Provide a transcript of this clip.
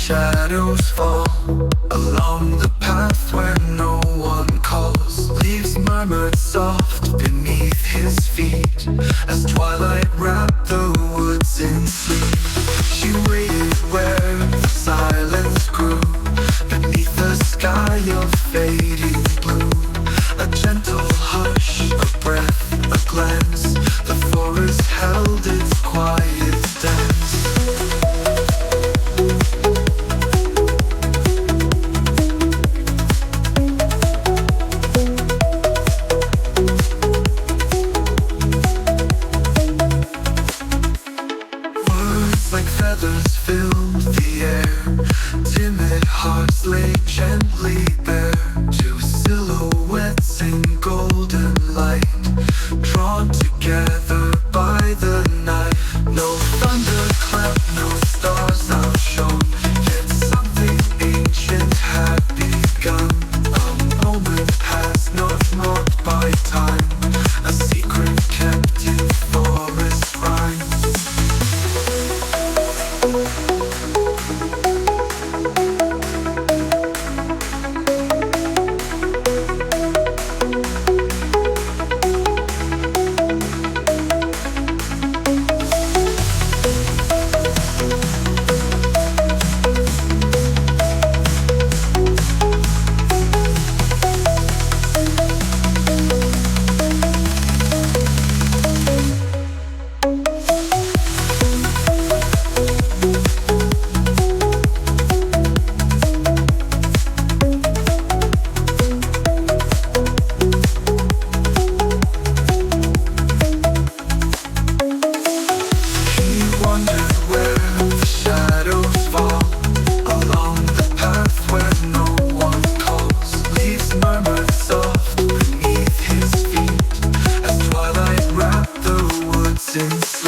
shadows fall along the path where no one calls. Leaves murmured soft beneath his feet as twilight wrapped the woods in sleep. She waited where the silence grew beneath a sky of fading blue. A gentle hush, a breath, a glance. The forest held its quiet dance. Words like feathers filled the air. Timid hearts lay gently bare. Two silhouettes in golden light, drawn together by the night. No thunderclap, no stars outshone, yet something ancient had begun. A moment past, not marked by time, a secret kept in forest rhyme. Since